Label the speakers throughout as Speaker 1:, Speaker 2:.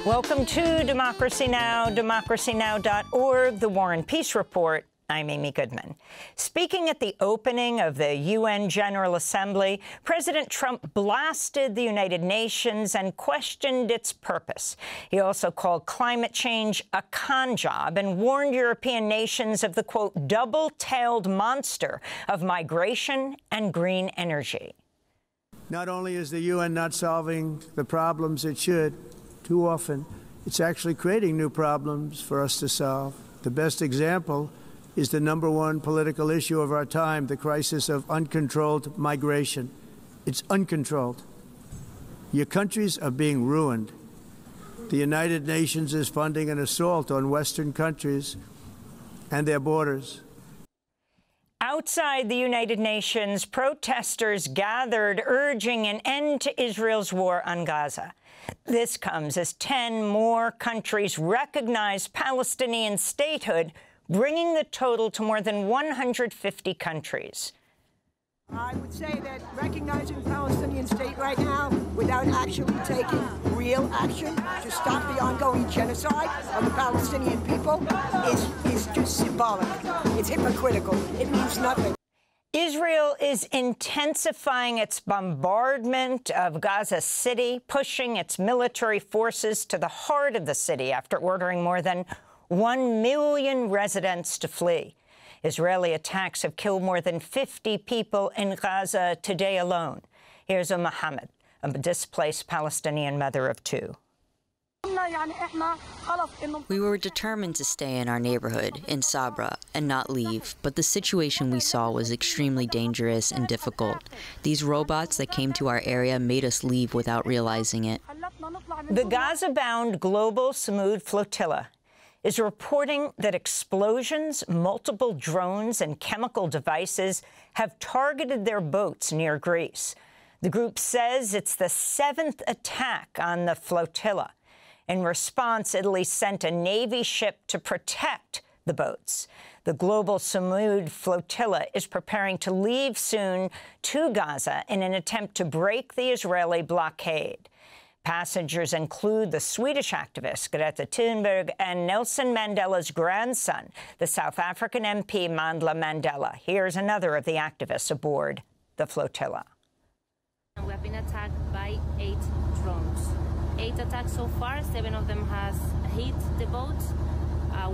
Speaker 1: Welcome to Democracy Now!, democracynow.org, the War and Peace Report. I'm Amy Goodman. Speaking at the opening of the UN General Assembly, President Trump blasted the United Nations and questioned its purpose. He also called climate change a con job and warned European nations of the, quote, double-tailed monster of migration and green energy.
Speaker 2: Not only is the UN not solving the problems it should, too often, it's actually creating new problems for us to solve. The best example is the #1 political issue of our time, the crisis of uncontrolled migration. It's uncontrolled. Your countries are being ruined. The United Nations is funding an assault on Western countries and their borders.
Speaker 1: Outside the United Nations, protesters gathered urging an end to Israel's war on Gaza. This comes as 10 more countries recognize Palestinian statehood, bringing the total to more than 150 countries.
Speaker 3: I would say that recognizing Palestinian state right now without actually taking real action to stop the ongoing genocide of the Palestinian people is just symbolic. It's hypocritical. It means nothing.
Speaker 1: Israel is intensifying its bombardment of Gaza City, pushing its military forces to the heart of the city after ordering more than 1 million residents to flee. Israeli attacks have killed more than 50 people in Gaza today alone. Here's Mohammed, a displaced Palestinian mother of 2.
Speaker 4: We were determined to stay in our neighborhood, in Sabra, and not leave, but the situation we saw was extremely dangerous and difficult. These robots that came to our area made us leave without realizing it.
Speaker 1: The Gaza-bound Global Samud Flotilla is reporting that explosions, multiple drones, and chemical devices have targeted their boats near Greece. The group says it's the 7th attack on the flotilla. In response, Italy sent a Navy ship to protect the boats. The Global Samud Flotilla is preparing to leave soon to Gaza in an attempt to break the Israeli blockade. Passengers include the Swedish activist Greta Thunberg and Nelson Mandela's grandson, the South African MP Mandla Mandela. Here's another of the activists aboard the flotilla.
Speaker 5: We have been attacked by 8 drones. 8 attacks so far. 7 of them has hit the boat.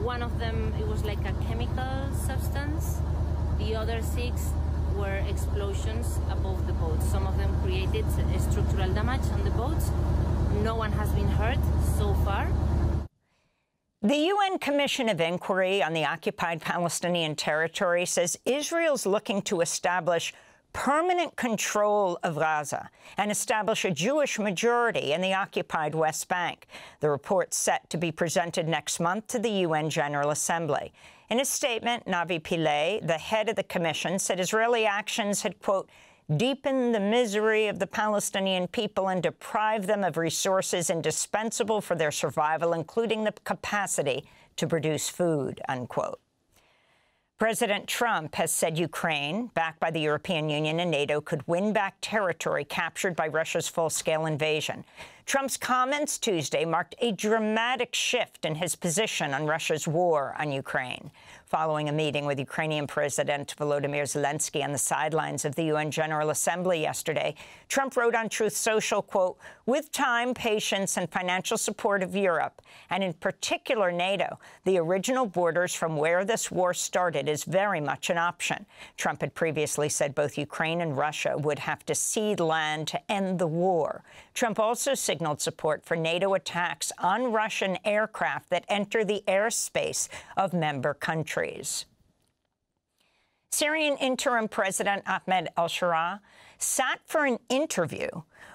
Speaker 5: One of them, it was like a chemical substance. The other 6 were explosions above the boat. Some of them created structural damage on the boats. No one has been hurt so far.
Speaker 1: The UN Commission of Inquiry on the occupied Palestinian territory says Israel's looking to establish permanent control of Gaza and establish a Jewish majority in the occupied West Bank. The report's set to be presented next month to the UN General Assembly. In a statement, Navi Pillay, the head of the commission, said Israeli actions had, quote, deepened the misery of the Palestinian people and deprived them of resources indispensable for their survival, including the capacity to produce food, unquote. President Trump has said Ukraine, backed by the European Union and NATO, could win back territory captured by Russia's full-scale invasion. Trump's comments Tuesday marked a dramatic shift in his position on Russia's war on Ukraine. Following a meeting with Ukrainian President Volodymyr Zelensky on the sidelines of the UN General Assembly yesterday, Trump wrote on Truth Social, quote, with time, patience, and financial support of Europe, and in particular NATO, the original borders from where this war started is very much an option. Trump had previously said both Ukraine and Russia would have to cede land to end the war. Trump also signaled support for NATO attacks on Russian aircraft that enter the airspace of member countries. Syrian interim President Ahmed al-Sharaa sat for an interview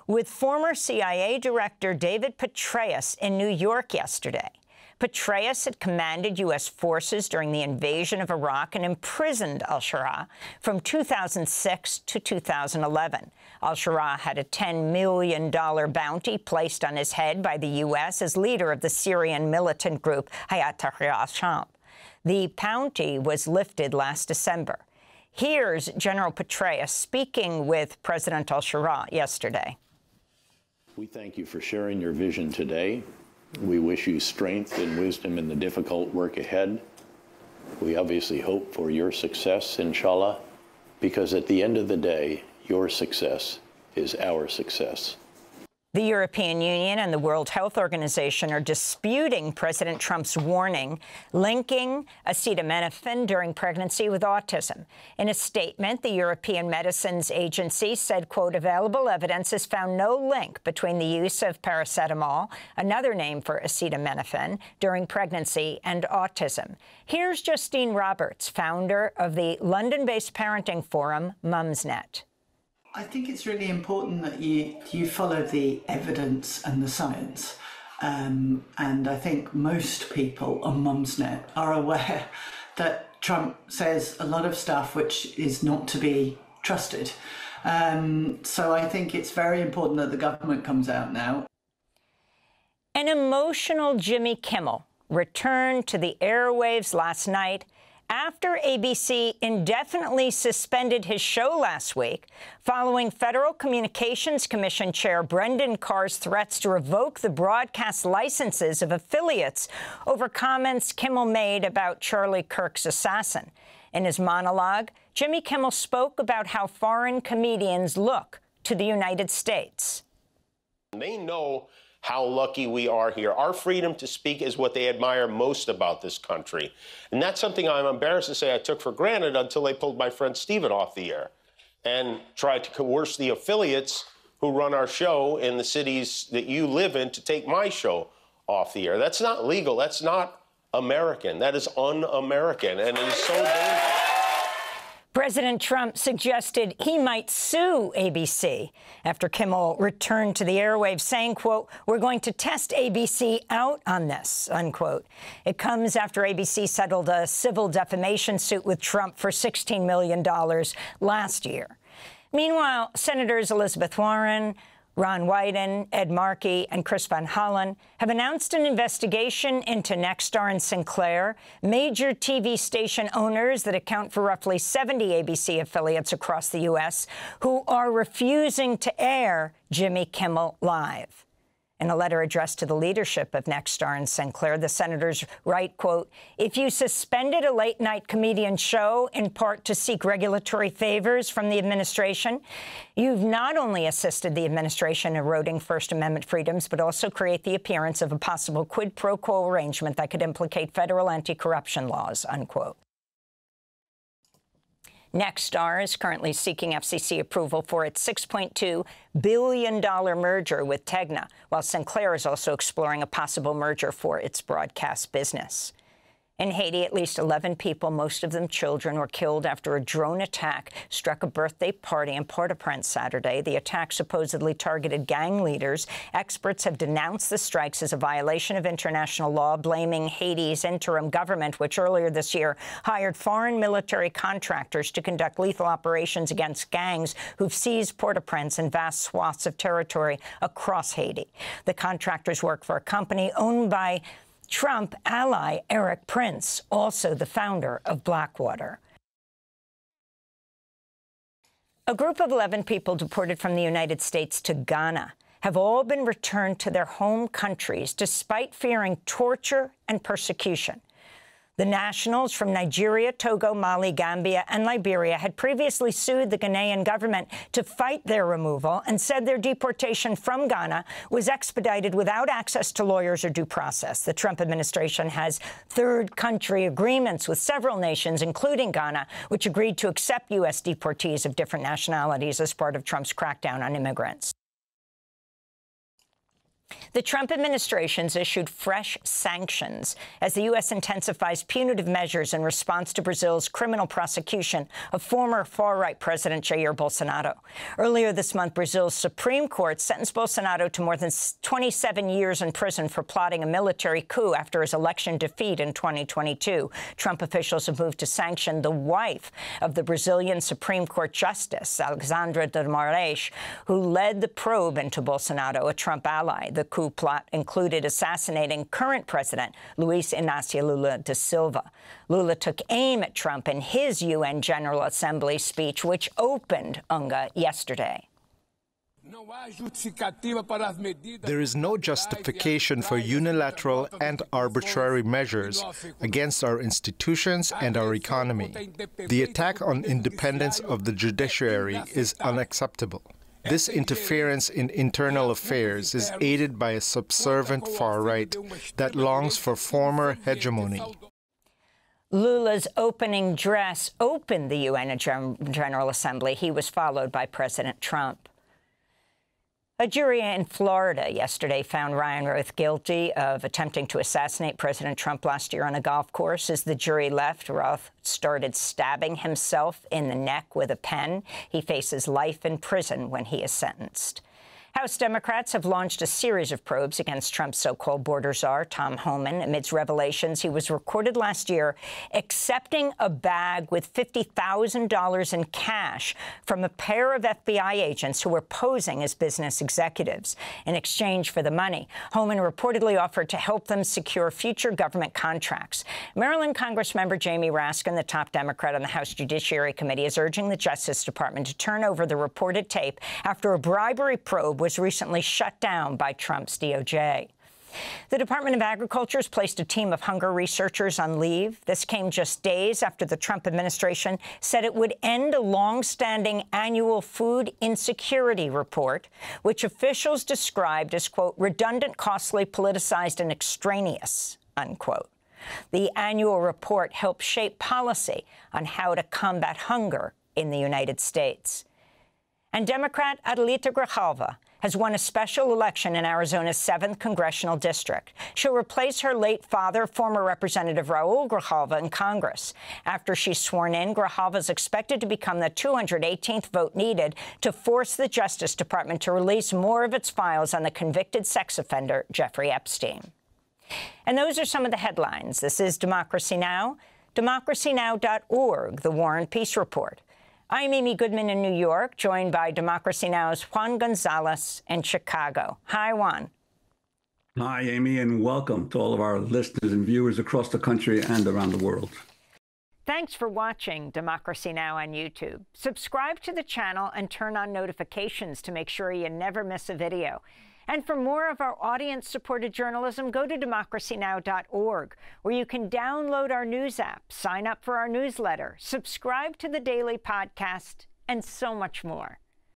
Speaker 1: with former CIA Director David Petraeus in New York yesterday. Petraeus had commanded U.S. forces during the invasion of Iraq and imprisoned al-Sharaa from 2006 to 2011. Al-Sharaa had a $10 million bounty placed on his head by the U.S. as leader of the Syrian militant group Hayat Tahrir al-Sham. The bounty was lifted last December. Here's General Petraeus speaking with President al-Sharaa yesterday.
Speaker 6: We thank you for sharing your vision today We wish you strength and wisdom in the difficult work ahead. We obviously hope for your success, inshallah, because at the end of the day, your success is our success.
Speaker 1: The European Union and the World Health Organization are disputing President Trump's warning linking acetaminophen during pregnancy with autism. In a statement, the European Medicines Agency said, quote, available evidence has found no link between the use of paracetamol, another name for acetaminophen, during pregnancy and autism. Here's Justine Roberts, founder of the London-based parenting forum, Mumsnet.
Speaker 7: I think it's really important that you follow the evidence and the science. And I think most people on Mumsnet are aware that Trump says a lot of stuff which is not to be trusted. So I think it's very important that the government comes out now.
Speaker 1: An emotional Jimmy Kimmel returned to the airwaves last night after ABC indefinitely suspended his show last week following Federal Communications Commission Chair Brendan Carr's threats to revoke the broadcast licenses of affiliates over comments Kimmel made about Charlie Kirk's assassin. In his monologue, Jimmy Kimmel spoke about how foreign comedians look to the United States.
Speaker 8: They know how lucky we are here. Our freedom to speak is what they admire most about this country. And that's something I'm embarrassed to say I took for granted until they pulled my friend Stephen off the air and tried to coerce the affiliates who run our show in the cities that you live in to take my show off the air. That's not legal. That's not American. That is un-American, and it is so dangerous.
Speaker 1: President Trump suggested he might sue ABC after Kimmel returned to the airwaves, saying, quote, we're going to test ABC out on this, unquote. It comes after ABC settled a civil defamation suit with Trump for $16 million last year. Meanwhile, Senators Elizabeth Warren, Ron Wyden, Ed Markey, and Chris Van Hollen have announced an investigation into Nexstar and Sinclair, major TV station owners that account for roughly 70 ABC affiliates across the U.S., who are refusing to air Jimmy Kimmel Live. In a letter addressed to the leadership of Nexstar and Sinclair, the senators write, quote, if you suspended a late-night comedian show in part to seek regulatory favors from the administration, you've not only assisted the administration eroding First Amendment freedoms, but also create the appearance of a possible quid pro quo arrangement that could implicate federal anti-corruption laws, unquote. Nexstar is currently seeking FCC approval for its $6.2 billion merger with Tegna, while Sinclair is also exploring a possible merger for its broadcast business. In Haiti, at least 11 people, most of them children, were killed after a drone attack struck a birthday party in Port-au-Prince Saturday. The attack supposedly targeted gang leaders. Experts have denounced the strikes as a violation of international law, blaming Haiti's interim government, which earlier this year hired foreign military contractors to conduct lethal operations against gangs who've seized Port-au-Prince and vast swaths of territory across Haiti. The contractors work for a company owned by Trump ally Eric Prince, also the founder of Blackwater. A group of 11 people deported from the United States to Ghana have all been returned to their home countries despite fearing torture and persecution. The nationals from Nigeria, Togo, Mali, Gambia, and Liberia had previously sued the Ghanaian government to fight their removal and said their deportation from Ghana was expedited without access to lawyers or due process. The Trump administration has third-country agreements with several nations, including Ghana, which agreed to accept U.S. deportees of different nationalities as part of Trump's crackdown on immigrants. The Trump administration's issued fresh sanctions as the U.S. intensifies punitive measures in response to Brazil's criminal prosecution of former far-right President Jair Bolsonaro. Earlier this month, Brazil's Supreme Court sentenced Bolsonaro to more than 27 years in prison for plotting a military coup after his election defeat in 2022. Trump officials have moved to sanction the wife of the Brazilian Supreme Court Justice, Alexandra de Moraes, who led the probe into Bolsonaro, a Trump ally. The coup plot included assassinating current President Luiz Inácio Lula da Silva. Lula took aim at Trump in his UN General Assembly speech, which opened UNGA yesterday.
Speaker 9: There is no justification for unilateral and arbitrary measures against our institutions and our economy. The attack on independence of the judiciary is unacceptable. This interference in internal affairs is aided by a subservient far right that longs for former hegemony.
Speaker 1: Lula's opening dress opened the UN General Assembly. He was followed by President Trump. A jury in Florida yesterday found Ryan Roth guilty of attempting to assassinate President Trump last year on a golf course. As the jury left, Roth started stabbing himself in the neck with a pen. He faces life in prison when he is sentenced. House Democrats have launched a series of probes against Trump's so-called border czar, Tom Homan, amidst revelations he was recorded last year accepting a bag with $50,000 in cash from a pair of FBI agents who were posing as business executives. In exchange for the money, Homan reportedly offered to help them secure future government contracts. Maryland Congressmember Jamie Raskin, the top Democrat on the House Judiciary Committee, is urging the Justice Department to turn over the reported tape after a bribery probe was recently shut down by Trump's DOJ. The Department of Agriculture has placed a team of hunger researchers on leave. This came just days after the Trump administration said it would end a long-standing annual food insecurity report, which officials described as, quote, redundant, costly, politicized, and extraneous, unquote. The annual report helps shape policy on how to combat hunger in the United States. And Democrat Adelita Grijalva has won a special election in Arizona's 7th congressional district. She'll replace her late father, former Representative Raul Grijalva, in Congress. After she's sworn in, Grijalva is expected to become the 218th vote needed to force the Justice Department to release more of its files on the convicted sex offender Jeffrey Epstein. And those are some of the headlines. This is Democracy Now!, democracynow.org, The War and Peace Report. I'm Amy Goodman in New York, joined by Democracy Now!'s Juan Gonzalez in Chicago. Hi, Juan.
Speaker 10: Hi, Amy, and welcome to all of our listeners and viewers across the country and around the world.
Speaker 1: Thanks for watching Democracy Now! On YouTube. Subscribe to the channel and turn on notifications to make sure you never miss a video. And for more of our audience-supported journalism, go to democracynow.org, where you can download our news app, sign up for our newsletter, subscribe to the daily podcast, and so much more.